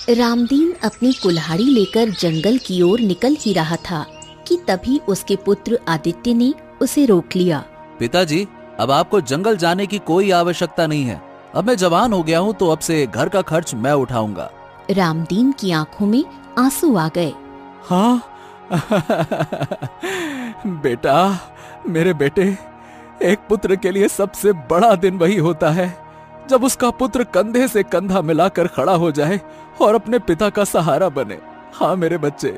रामदीन अपनी कुल्हाड़ी लेकर जंगल की ओर निकल ही रहा था कि तभी उसके पुत्र आदित्य ने उसे रोक लिया। पिताजी, अब आपको जंगल जाने की कोई आवश्यकता नहीं है। अब मैं जवान हो गया हूँ तो अब से घर का खर्च मैं उठाऊंगा। रामदीन की आंखों में आंसू आ गए। हाँ बेटा, मेरे बेटे, एक पुत्र के लिए सबसे बड़ा दिन वही होता है जब उसका पुत्र कंधे से कंधा मिलाकर खड़ा हो जाए और अपने पिता का सहारा बने। हाँ मेरे बच्चे,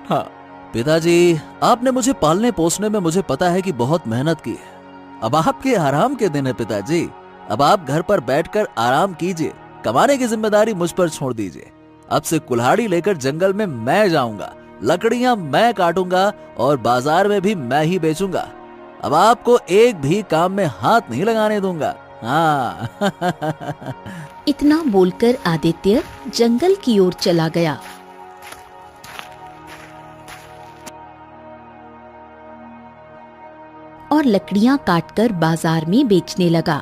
हाँ। पिताजी, आपने मुझे पालने पोसने में मुझे पता है कि बहुत मेहनत की है। अब आपके आराम के दिन है पिताजी। अब आप घर पर बैठकर आराम कीजिए। कमाने की जिम्मेदारी मुझ पर छोड़ दीजिए। अब से कुल्हाड़ी लेकर जंगल में मैं जाऊंगा, लकड़ियां मैं काटूंगा और बाजार में भी मैं ही बेचूंगा। अब आपको एक भी काम में हाथ नहीं लगाने दूंगा। हाँ। इतना बोलकर आदित्य जंगल की ओर चला गया। और लकड़ियां काटकर बाजार में बेचने लगा।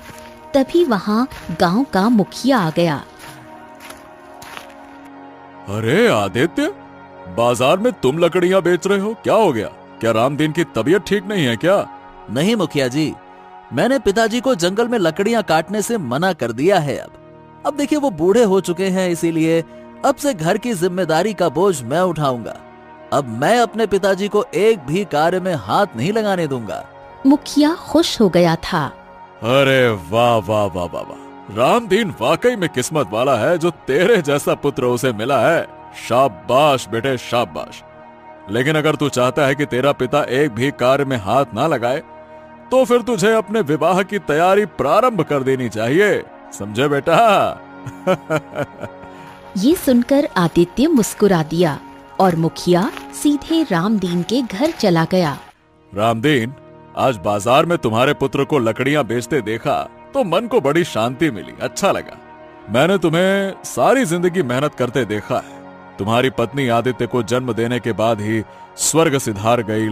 तभी वहां गांव का मुखिया आ गया। अरे आदित्य, बाजार में तुम लकड़ियां बेच रहे हो? क्या हो गया? क्या रामदीन की तबीयत ठीक नहीं है क्या? नहीं मुखिया जी, मैंने पिताजी को जंगल में लकड़ियां काटने से मना कर दिया है। अब देखिए वो बूढ़े हो चुके हैं, इसीलिए अब से घर की जिम्मेदारी का बोझ मैं उठाऊंगा। अब मैं अपने पिताजी को एक भी कार्य में हाथ नहीं लगाने दूंगा। मुखिया खुश हो गया था। अरे वाह वाह वाह वाह वाह, रामदीन वाकई में किस्मत वाला है जो तेरे जैसा पुत्र उसे मिला है। शाबाश बेटे, शाबाश। लेकिन अगर तू चाहता है कि तेरा पिता एक भी कार्य में हाथ ना लगाए तो फिर तुझे अपने विवाह की तैयारी प्रारंभ कर देनी चाहिए, समझे बेटा? ये सुनकर आदित्य मुस्कुरा दिया और मुखिया सीधे रामदीन के घर चला गया। रामदीन, आज बाजार में तुम्हारे पुत्र को लकड़ियां बेचते देखा तो मन को बड़ी शांति मिली, अच्छा लगा। मैंने तुम्हें सारी जिंदगी मेहनत करते देखा है। तुम्हारी पत्नी आदित्य को जन्म देने के बाद ही स्वर्ग सिधार गई,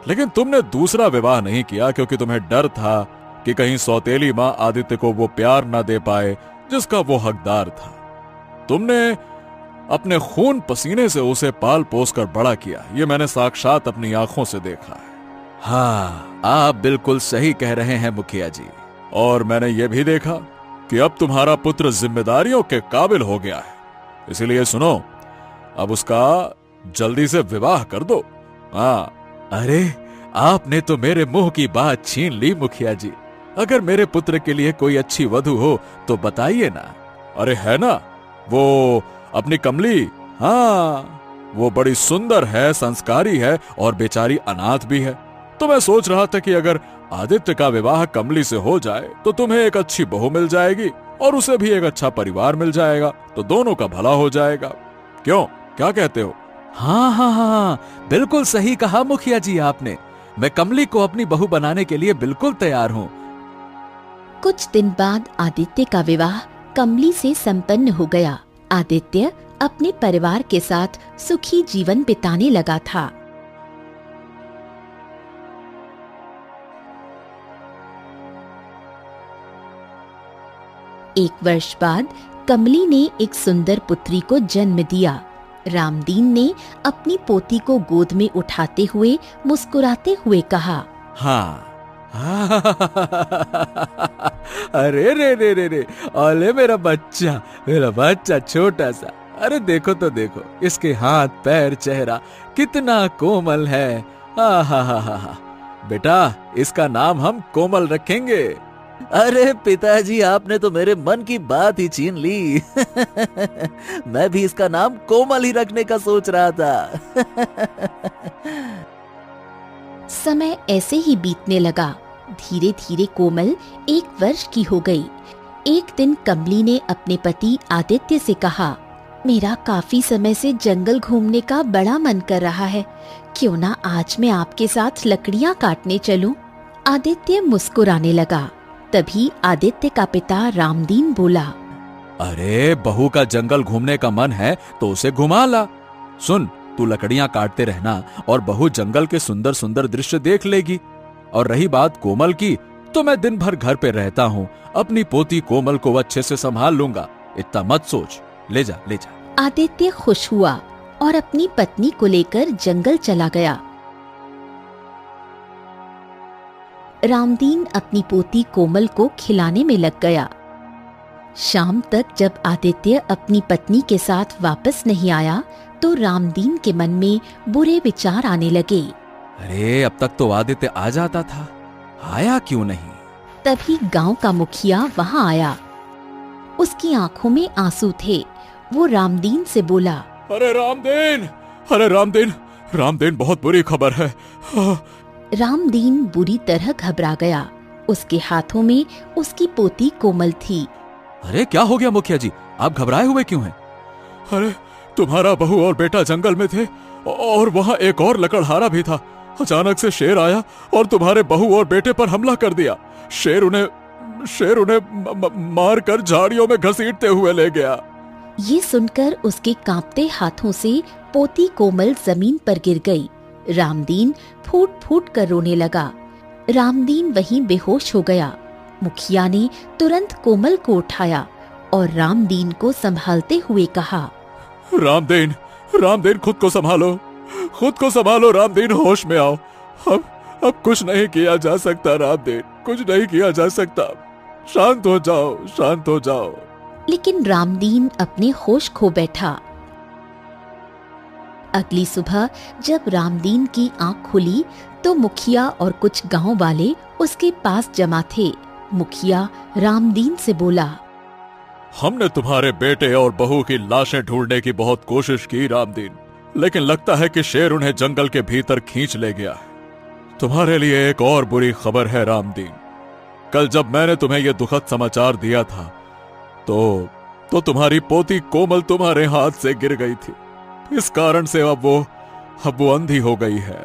लेकिन तुमने दूसरा विवाह नहीं किया क्योंकि तुम्हें डर था कि कहीं सौतेली मां आदित्य को वो प्यार न दे पाए जिसका वो हकदार था। तुमने अपने खून पसीने से उसे पाल पोस कर बड़ा किया, ये मैंने साक्षात अपनी आंखों से देखा है। हाँ, आप बिल्कुल सही कह रहे हैं मुखिया जी। और मैंने ये भी देखा कि अब तुम्हारा पुत्र जिम्मेदारियों के काबिल हो गया है, इसलिए सुनो, अब उसका जल्दी से विवाह कर दो। हाँ। अरे, आपने तो मेरे मुंह की बात छीन ली मुखिया जी। अगर मेरे पुत्र के लिए कोई अच्छी वधू हो तो बताइए ना। अरे है ना, वो अपनी कमली। हाँ, वो बड़ी सुंदर है, संस्कारी है और बेचारी अनाथ भी है। तो मैं सोच रहा था कि अगर आदित्य का विवाह कमली से हो जाए तो तुम्हें एक अच्छी बहू मिल जाएगी और उसे भी एक अच्छा परिवार मिल जाएगा, तो दोनों का भला हो जाएगा। क्यों, क्या कहते हो? हाँ हाँ हाँ, बिल्कुल सही कहा मुखिया जी आपने। मैं कमली को अपनी बहू बनाने के लिए बिल्कुल तैयार हूँ। कुछ दिन बाद आदित्य का विवाह कमली से संपन्न हो गया। आदित्य अपने परिवार के साथ सुखी जीवन बिताने लगा था। एक वर्ष बाद कमली ने एक सुंदर पुत्री को जन्म दिया। रामदीन ने अपनी पोती को गोद में उठाते हुए मुस्कुराते हुए कहा, हाँ। अरे रे रे रे रे, ओले मेरा बच्चा छोटा सा। अरे देखो तो देखो, इसके हाथ पैर चेहरा कितना कोमल है। हा। बेटा, इसका नाम हम कोमल रखेंगे। अरे पिताजी, आपने तो मेरे मन की बात ही छीन ली। मैं भी इसका नाम कोमल ही रखने का सोच रहा था। समय ऐसे ही बीतने लगा। धीरे धीरे कोमल 1 वर्ष की हो गई। एक दिन कमली ने अपने पति आदित्य से कहा, मेरा काफी समय से जंगल घूमने का बड़ा मन कर रहा है, क्यों ना आज मैं आपके साथ लकड़ियां काटने चलूं? आदित्य मुस्कुराने लगा। तभी आदित्य का पिता रामदीन बोला, अरे बहू का जंगल घूमने का मन है तो उसे घुमा ला। सुन, तू लकड़ियां काटते रहना और बहू जंगल के सुंदर सुंदर दृश्य देख लेगी। और रही बात कोमल की, तो मैं दिन भर घर पे रहता हूँ, अपनी पोती कोमल को अच्छे से संभाल लूंगा। इतना मत सोच, ले जा ले जा। आदित्य खुश हुआ और अपनी पत्नी को लेकर जंगल चला गया। रामदीन अपनी पोती कोमल को खिलाने में लग गया। शाम तक जब आदित्य अपनी पत्नी के साथ वापस नहीं आया तो रामदीन के मन में बुरे विचार आने लगे। अरे अब तक तो आदित्य आ जाता था, आया क्यों नहीं? तभी गांव का मुखिया वहां आया। उसकी आंखों में आंसू थे। वो रामदीन से बोला, अरे रामदीन, अरे रामदीन, रामदीन बहुत बुरी खबर है। रामदीन बुरी तरह घबरा गया। उसके हाथों में उसकी पोती कोमल थी। अरे क्या हो गया मुखिया जी, आप घबराए हुए क्यों हैं? अरे तुम्हारा बहू और बेटा जंगल में थे और वहाँ एक और लकड़हारा भी था। अचानक से शेर आया और तुम्हारे बहू और बेटे पर हमला कर दिया। शेर उन्हें मारकर झाड़ियों में घसीटते हुए ले गया। ये सुनकर उसके कांपते हाथों से पोती कोमल जमीन पर गिर गई। रामदीन फूट फूट कर रोने लगा। रामदीन वहीं बेहोश हो गया। मुखिया ने तुरंत कोमल को उठाया और रामदीन को संभालते हुए कहा, रामदीन, रामदीन खुद को संभालो रामदीन, होश में आओ। अब कुछ नहीं किया जा सकता रामदीन, कुछ नहीं किया जा सकता। शांत हो जाओ। लेकिन रामदीन अपने होश खो बैठा। अगली सुबह जब रामदीन की आंख खुली तो मुखिया और कुछ गांव वाले उसके पास जमा थे। मुखिया रामदीन से बोला, हमने तुम्हारे बेटे और बहू की लाशें ढूंढने की बहुत कोशिश की रामदीन, लेकिन लगता है कि शेर उन्हें जंगल के भीतर खींच ले गया है। तुम्हारे लिए एक और बुरी खबर है रामदीन। कल जब मैंने तुम्हें यह दुखद समाचार दिया था तो तुम्हारी पोती कोमल तुम्हारे हाथ से गिर गई थी। इस कारण से अब वो अंधी हो गई है।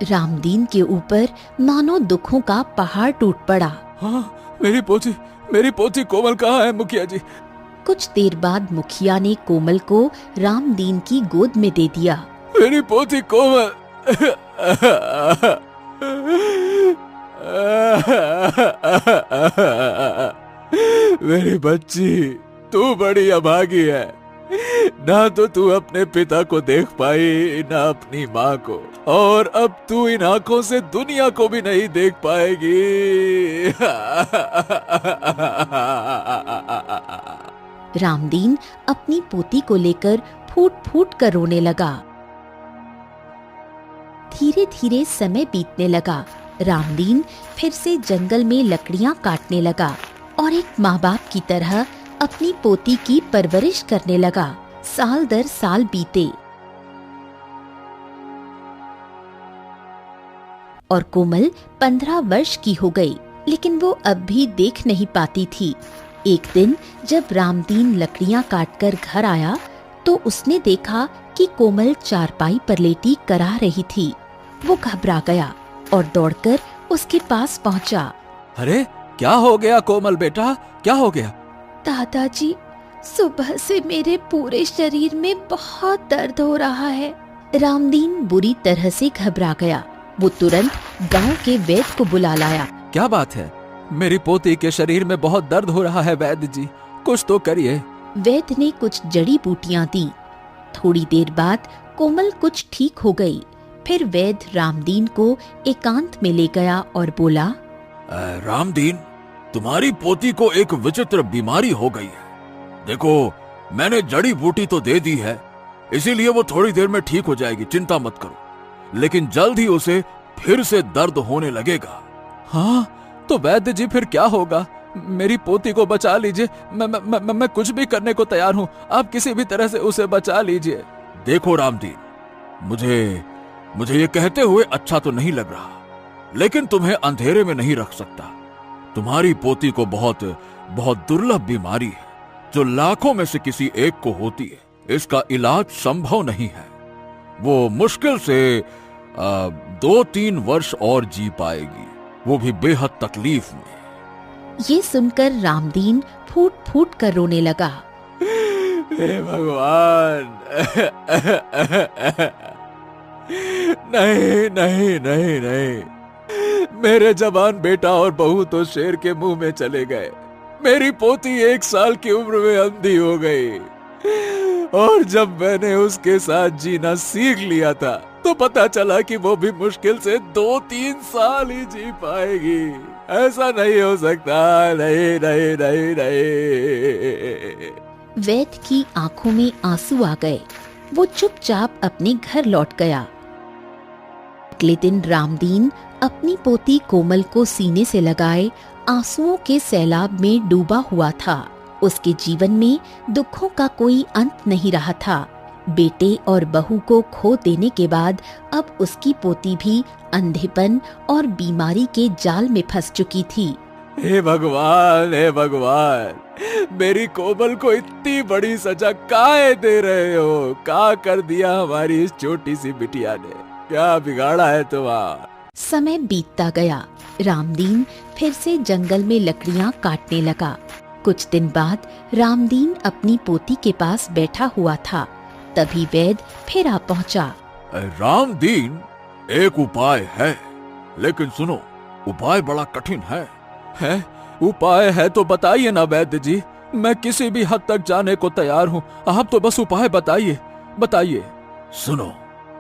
रामदीन के ऊपर मानो दुखों का पहाड़ टूट पड़ा। हाँ, मेरी पोती कोमल कहाँ है मुखिया जी? कुछ देर बाद मुखिया ने कोमल को रामदीन की गोद में दे दिया। मेरी पोती कोमल, मेरी बच्ची, तू बड़ी अभागी है। ना तो तू अपने पिता को देख पाई, ना अपनी माँ को, और अब तू इन आंखों से दुनिया को भी नहीं देख पाएगी। रामदीन अपनी पोती को लेकर फूट फूट कर रोने लगा। धीरे धीरे समय बीतने लगा। रामदीन फिर से जंगल में लकड़ियां काटने लगा और एक माँ बाप की तरह अपनी पोती की परवरिश करने लगा। साल दर साल बीते और कोमल 15 वर्ष की हो गई, लेकिन वो अब भी देख नहीं पाती थी। एक दिन जब रामदीन लकड़ियां काटकर घर आया तो उसने देखा कि कोमल चारपाई पर लेटी करा रही थी। वो घबरा गया और दौड़कर उसके पास पहुंचा। अरे क्या हो गया कोमल बेटा, क्या हो गया? दादाजी, सुबह से मेरे पूरे शरीर में बहुत दर्द हो रहा है। रामदीन बुरी तरह से घबरा गया। वो तुरंत गांव के वैद्य को बुला लाया। क्या बात है? मेरी पोती के शरीर में बहुत दर्द हो रहा है वैद्य जी, कुछ तो करिए। वैद्य ने कुछ जड़ी बूटियां दी। थोड़ी देर बाद कोमल कुछ ठीक हो गई। फिर वैद्य रामदीन को एकांत में ले गया और बोला, रामदीन, तुम्हारी पोती को एक विचित्र बीमारी हो गई है। देखो, मैंने जड़ी बूटी तो दे दी है, इसीलिए वो थोड़ी देर में ठीक हो जाएगी, चिंता मत करो। लेकिन जल्द ही उसे फिर से दर्द होने लगेगा। हाँ, तो वैद्य जी फिर क्या होगा? मेरी पोती को बचा लीजिए, मैं कुछ भी करने को तैयार हूँ। आप किसी भी तरह से उसे बचा लीजिए। देखो रामदीन, मुझे ये कहते हुए अच्छा तो नहीं लग रहा, लेकिन तुम्हें अंधेरे में नहीं रख सकता। तुम्हारी पोती को बहुत दुर्लभ बीमारी है जो लाखों में से किसी एक को होती है। इसका इलाज संभव नहीं है। वो मुश्किल से 2-3 वर्ष और जी पाएगी, वो भी बेहद तकलीफ में। ये सुनकर रामदीन फूट फूट कर रोने लगा। हे भगवान, नहीं नहीं नहीं नहीं, मेरे जवान बेटा और बहू तो शेर के मुंह में चले गए। मेरी पोती 1 साल की उम्र में अंधी हो गई। और जब मैंने उसके साथ जीना सीख लिया था तो पता चला कि वो भी मुश्किल से 2-3 साल ही जी पाएगी। ऐसा नहीं हो सकता, नहीं नहीं नहीं नहीं। वैद्य की आंखों में आंसू आ गए। वो चुपचाप अपने घर लौट गया। अगले दिन रामदीन अपनी पोती कोमल को सीने से लगाए आंसुओं के सैलाब में डूबा हुआ था। उसके जीवन में दुखों का कोई अंत नहीं रहा था। बेटे और बहू को खो देने के बाद अब उसकी पोती भी अंधेपन और बीमारी के जाल में फंस चुकी थी। हे भगवान, हे भगवान, मेरी कोमल को इतनी बड़ी सजा काहे दे रहे हो? क्या कर दिया हमारी इस छोटी सी बिटिया ने? क्या बिगाड़ा है तुम्हारा? समय बीतता गया। रामदीन फिर से जंगल में लकड़ियां काटने लगा। कुछ दिन बाद रामदीन अपनी पोती के पास बैठा हुआ था। तभी वैद्य फिर आ पहुंचा। रामदीन, एक उपाय है, लेकिन सुनो, उपाय बड़ा कठिन है। उपाय है तो बताइए ना वैद्य जी, मैं किसी भी हद तक जाने को तैयार हूँ। आप तो बस उपाय बताइए, बताइए। सुनो,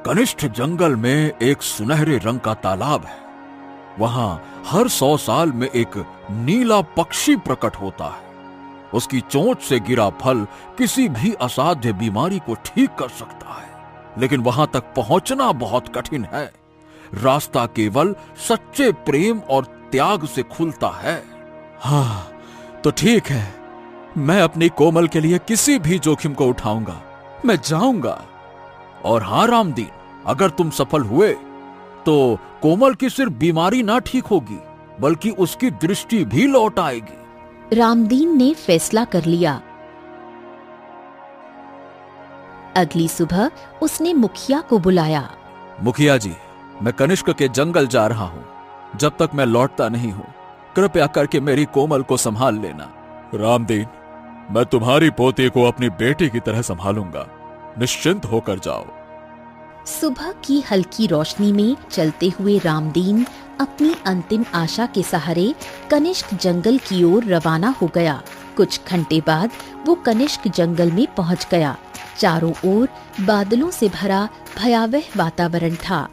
कनिष्ठ जंगल में एक सुनहरे रंग का तालाब है। वहां हर 100 साल में एक नीला पक्षी प्रकट होता है। उसकी चोंच से गिरा फल किसी भी असाध्य बीमारी को ठीक कर सकता है, लेकिन वहां तक पहुंचना बहुत कठिन है। रास्ता केवल सच्चे प्रेम और त्याग से खुलता है। हाँ, तो ठीक है, मैं अपनी कोमल के लिए किसी भी जोखिम को उठाऊंगा। मैं जाऊंगा। और हाँ रामदीन, अगर तुम सफल हुए तो कोमल की सिर्फ बीमारी ना ठीक होगी, बल्कि उसकी दृष्टि भी लौट आएगी। रामदीन ने फैसला कर लिया। अगली सुबह उसने मुखिया को बुलाया। मुखिया जी, मैं कनिष्क के जंगल जा रहा हूँ। जब तक मैं लौटता नहीं हूँ, कृपया करके मेरी कोमल को संभाल लेना। रामदीन, मैं तुम्हारी पोती को अपनी बेटी की तरह संभालूंगा, निश्चिंत होकर जाओ। सुबह की हल्की रोशनी में चलते हुए रामदीन अपनी अंतिम आशा के सहारे कनिष्क जंगल की ओर रवाना हो गया। कुछ घंटे बाद वो कनिष्क जंगल में पहुंच गया। चारों ओर बादलों से भरा भयावह वातावरण था।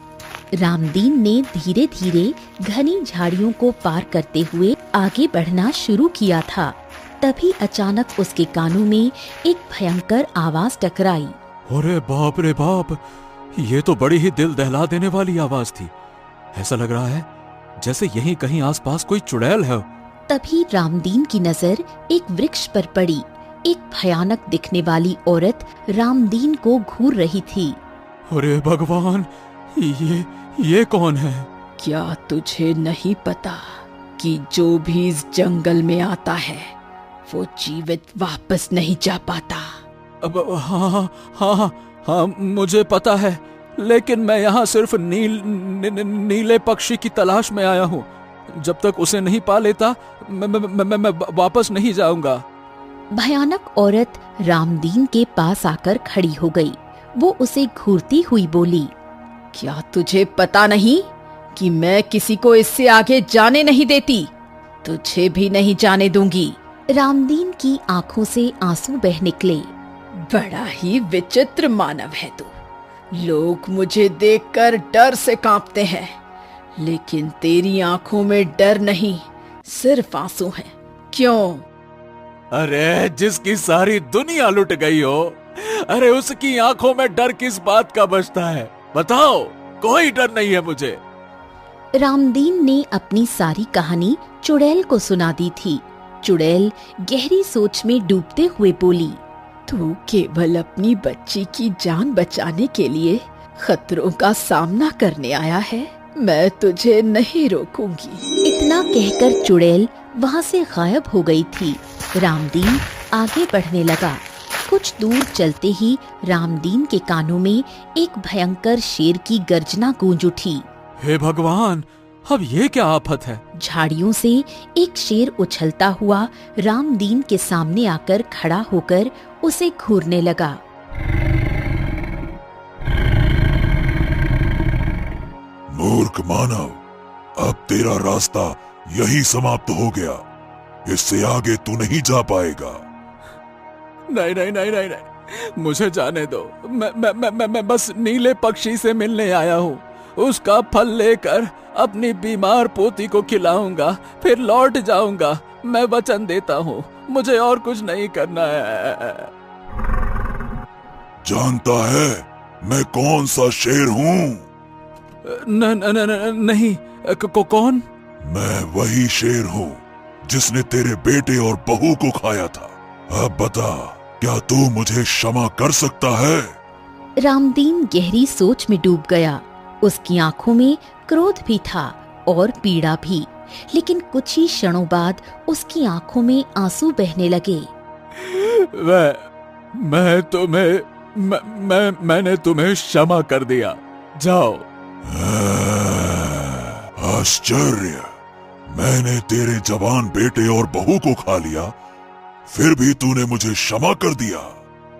रामदीन ने धीरे धीरे घनी झाड़ियों को पार करते हुए आगे बढ़ना शुरू किया था। तभी अचानक उसके कानों में एक भयंकर आवाज टकराई। अरे बाप रे बाप, ये तो बड़ी ही दिल दहला देने वाली आवाज थी। ऐसा लग रहा है जैसे यहीं कहीं आसपास कोई चुड़ैल है। तभी रामदीन की नजर एक वृक्ष पर पड़ी। एक भयानक दिखने वाली औरत रामदीन को घूर रही थी। अरे भगवान, ये कौन है? क्या तुझे नहीं पता कि जो भी इस जंगल में आता है वो जीवित वापस नहीं जा पाता? अब हाँ, मुझे पता है, लेकिन मैं यहाँ सिर्फ नीले पक्षी की तलाश में आया हूँ। जब तक उसे नहीं पा लेता मैं वापस नहीं जाऊंगा। भयानक औरत रामदीन के पास आकर खड़ी हो गई। वो उसे घूरती हुई बोली, क्या तुझे पता नहीं कि मैं किसी को इससे आगे जाने नहीं देती? तुझे भी नहीं जाने दूंगी। रामदीन की आंखों से आंसू बह निकले। बड़ा ही विचित्र मानव है तू। लोग मुझे देखकर डर से कांपते हैं, लेकिन तेरी आंखों में डर नहीं, सिर्फ आंसू हैं। क्यों? अरे जिसकी सारी दुनिया लुट गई हो, अरे उसकी आंखों में डर किस बात का बचता है? बताओ, कोई डर नहीं है मुझे। रामदीन ने अपनी सारी कहानी चुड़ैल को सुना दी थी। चुड़ैल गहरी सोच में डूबते हुए बोली, तू केवल अपनी बच्ची की जान बचाने के लिए खतरों का सामना करने आया है। मैं तुझे नहीं रोकूंगी। इतना कहकर चुड़ैल वहाँ से गायब हो गई थी। रामदीन आगे बढ़ने लगा। कुछ दूर चलते ही रामदीन के कानों में एक भयंकर शेर की गर्जना गूंज उठी। हे भगवान, अब ये क्या आफत है? झाड़ियों से एक शेर उछलता हुआ रामदीन के सामने आकर खड़ा होकर उसे घूरने लगा। मूर्ख मानव, अब तेरा रास्ता यही समाप्त हो गया। इससे आगे तू नहीं जा पाएगा। नहीं नहीं नहीं नहीं नहीं, मुझे जाने दो। मैं बस नीले पक्षी से मिलने आया हूँ। उसका फल लेकर अपनी बीमार पोती को खिलाऊंगा, फिर लौट जाऊंगा। मैं वचन देता हूँ, मुझे और कुछ नहीं करना है। जानता है मैं कौन सा शेर हूँ? नहीं। कौन? मैं वही शेर हूँ जिसने तेरे बेटे और बहू को खाया था। अब बता, क्या तू मुझे क्षमा कर सकता है? रामदीन गहरी सोच में डूब गया। उसकी आंखों में क्रोध भी था और पीड़ा भी, लेकिन कुछ ही क्षणों बाद उसकी आंखों में आंसू बहने लगे। मैंने तुम्हें क्षमा कर दिया। जाओ। आश्चर्य, मैंने तेरे जवान बेटे और बहू को खा लिया, फिर भी तूने मुझे क्षमा कर दिया।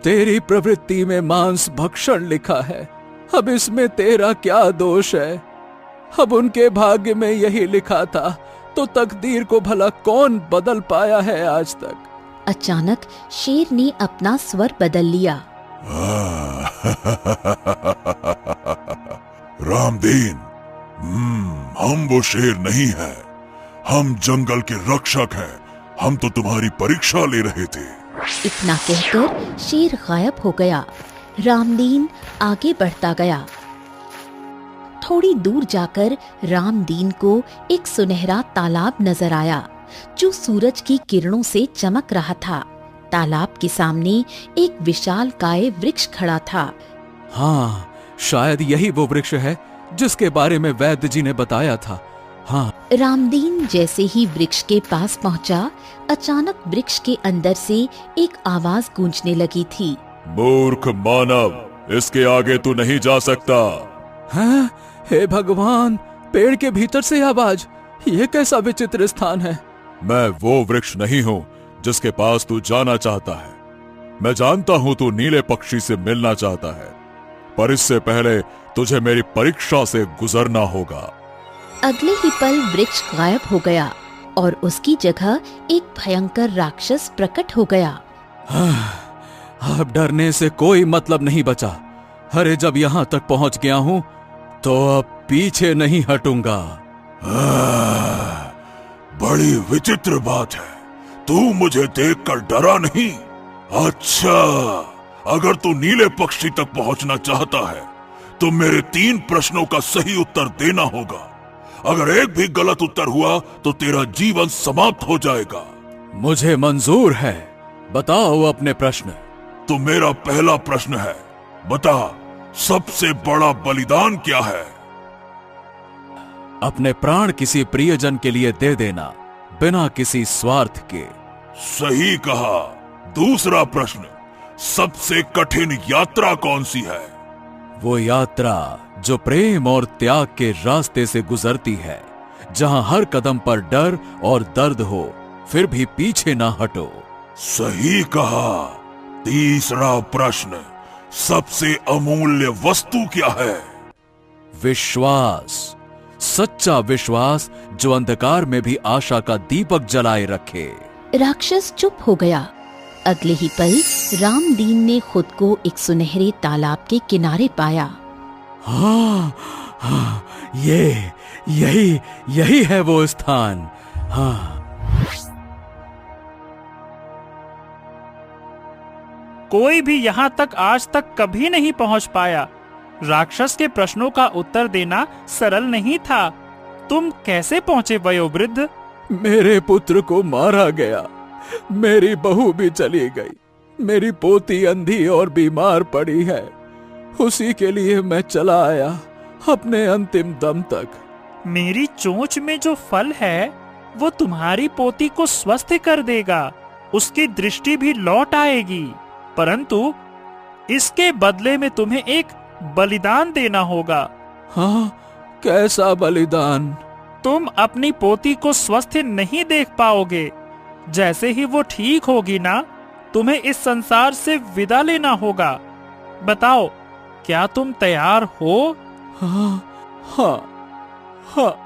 तेरी प्रवृत्ति में मांस भक्षण लिखा है, अब इसमें तेरा क्या दोष है? अब उनके भाग्य में यही लिखा था, तो तकदीर को भला कौन बदल पाया है आज तक? अचानक शेर ने अपना स्वर बदल लिया। रामदीन, हम वो शेर नहीं है, हम जंगल के रक्षक हैं। हम तो तुम्हारी परीक्षा ले रहे थे। इतना कहकर शेर गायब हो गया। रामदीन आगे बढ़ता गया। थोड़ी दूर जाकर रामदीन को एक सुनहरा तालाब नजर आया जो सूरज की किरणों से चमक रहा था। तालाब के सामने एक विशालकाय वृक्ष खड़ा था। हाँ, शायद यही वो वृक्ष है जिसके बारे में वैद्य जी ने बताया था। हाँ। रामदीन जैसे ही वृक्ष के पास पहुंचा, अचानक वृक्ष के अंदर से एक आवाज गूंजने लगी थी। मूर्ख मानव, इसके आगे तू नहीं जा सकता। हाँ? हे भगवान, पेड़ के भीतर से आवाज, ये कैसा विचित्र स्थान है। मैं वो वृक्ष नहीं हूँ जिसके पास तू जाना चाहता है। मैं जानता हूँ तू नीले पक्षी से मिलना चाहता है, पर इससे पहले तुझे मेरी परीक्षा से गुजरना होगा। अगले ही पल वृक्ष गायब हो गया और उसकी जगह एक भयंकर राक्षस प्रकट हो गया। अब डरने से कोई मतलब नहीं बचा। अरे जब यहाँ तक पहुँच गया हूँ तो अब पीछे नहीं हटूंगा। बड़ी विचित्र बात है, तू मुझे देखकर डरा नहीं। अच्छा, अगर तू नीले पक्षी तक पहुंचना चाहता है तो मेरे 3 प्रश्नों का सही उत्तर देना होगा। अगर एक भी गलत उत्तर हुआ तो तेरा जीवन समाप्त हो जाएगा। मुझे मंजूर है, बताओ अपने प्रश्न। तो मेरा पहला प्रश्न है, बता सबसे बड़ा बलिदान क्या है? अपने प्राण किसी प्रियजन के लिए दे देना, बिना किसी स्वार्थ के। सही कहा। दूसरा प्रश्न, सबसे कठिन यात्रा कौन सी है? वो यात्रा जो प्रेम और त्याग के रास्ते से गुजरती है, जहां हर कदम पर डर और दर्द हो, फिर भी पीछे ना हटो। सही कहा। तीसरा प्रश्न, सबसे अमूल्य वस्तु क्या है? विश्वास, सच्चा विश्वास जो अंधकार में भी आशा का दीपक जलाए रखे। राक्षस चुप हो गया। अगले ही पल रामदीन ने खुद को एक सुनहरे तालाब के किनारे पाया। हाँ, यही है वो स्थान। हाँ। कोई भी यहाँ तक आज तक कभी नहीं पहुँच पाया। राक्षस के प्रश्नों का उत्तर देना सरल नहीं था। तुम कैसे पहुँचे वयोवृद्ध? मेरे पुत्र को मारा गया, मेरी बहू भी चली गई, मेरी पोती अंधी और बीमार पड़ी है। उसी के लिए मैं चला आया अपने अंतिम दम तक। मेरी चोंच में जो फल है वो तुम्हारी पोती को स्वस्थ कर देगा, उसकी दृष्टि भी लौट आएगी, परंतु इसके बदले में तुम्हें एक बलिदान देना होगा। हाँ, कैसा बलिदान? तुम अपनी पोती को स्वस्थ नहीं देख पाओगे। जैसे ही वो ठीक होगी ना, तुम्हें इस संसार से विदा लेना होगा। बताओ, क्या तुम तैयार हो? हाँ,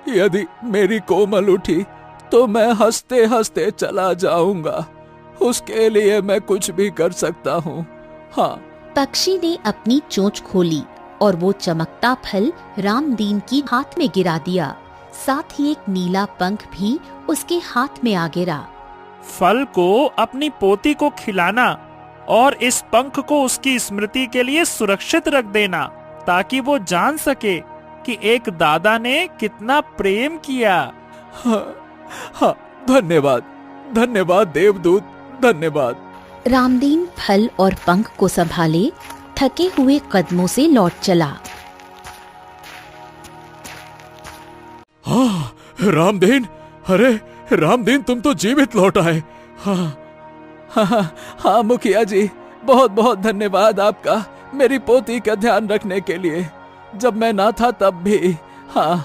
यदि मेरी कोमल उठी तो मैं हंसते हंसते चला जाऊंगा। उसके लिए मैं कुछ भी कर सकता हूँ। हाँ। पक्षी ने अपनी चोंच खोली और वो चमकता फल रामदीन की हाथ में गिरा दिया। साथ ही एक नीला पंख भी उसके हाथ में आ गिरा। फल को अपनी पोती को खिलाना और इस पंख को उसकी स्मृति के लिए सुरक्षित रख देना, ताकि वो जान सके कि एक दादा ने कितना प्रेम किया। हाँ, धन्यवाद, धन्यवाद देवदूत, धन्यवाद। रामदीन फल और पंख को संभाले थके हुए कदमों से लौट चला। हाँ, रामदीन, अरे रामदीन, तुम तो जीवित लौट आए। हाँ मुखिया जी, बहुत बहुत धन्यवाद आपका मेरी पोती का ध्यान रखने के लिए। जब मैं ना था तब भी। हाँ।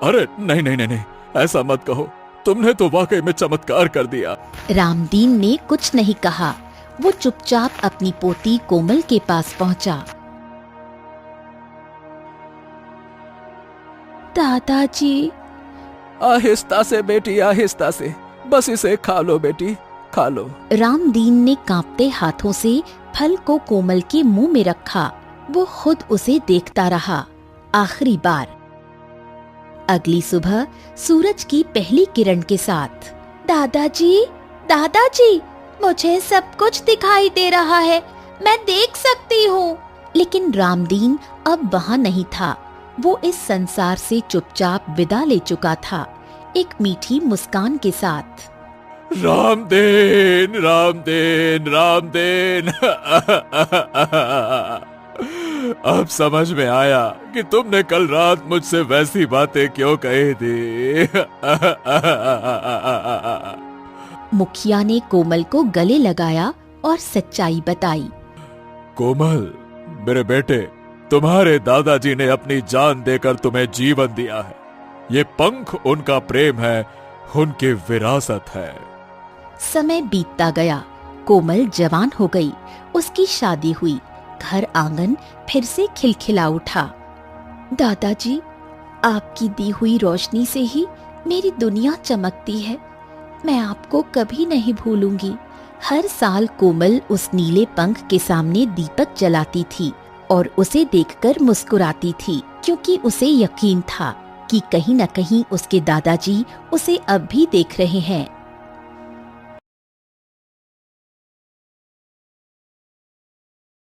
अरे नहीं नहीं नहीं नहीं, ऐसा मत कहो, तुमने तो वाकई में चमत्कार कर दिया। रामदीन ने कुछ नहीं कहा। वो चुपचाप अपनी पोती कोमल के पास पहुंचा। दादाजी। आहिस्ता से बेटी, आहिस्ता से, बस इसे खा लो बेटी, खा लो। रामदीन ने कांपते हाथों से फल को कोमल के मुंह में रखा। वो खुद उसे देखता रहा आखिरी बार। अगली सुबह सूरज की पहली किरण के साथ। दादाजी, दादाजी, मुझे सब कुछ दिखाई दे रहा है, मैं देख सकती हूँ। लेकिन रामदीन अब वहाँ नहीं था। वो इस संसार से चुपचाप विदा ले चुका था, एक मीठी मुस्कान के साथ। रामदीन, रामदीन, रामदीन। अब समझ में आया कि तुमने कल रात मुझसे वैसी बातें क्यों कही थी। मुखिया ने कोमल को गले लगाया और सच्चाई बताई। कोमल, मेरे बेटे, तुम्हारे दादाजी ने अपनी जान देकर तुम्हें जीवन दिया है। ये पंख उनका प्रेम है, उनकी विरासत है। समय बीतता गया। कोमल जवान हो गई। उसकी शादी हुई। घर आंगन फिर से खिलखिला उठा। दादाजी, आपकी दी हुई रोशनी से ही मेरी दुनिया चमकती है। मैं आपको कभी नहीं भूलूंगी। हर साल कोमल उस नीले पंख के सामने दीपक जलाती थी और उसे देखकर मुस्कुराती थी, क्योंकि उसे यकीन था कि कहीं न कहीं उसके दादाजी उसे अब भी देख रहे हैं।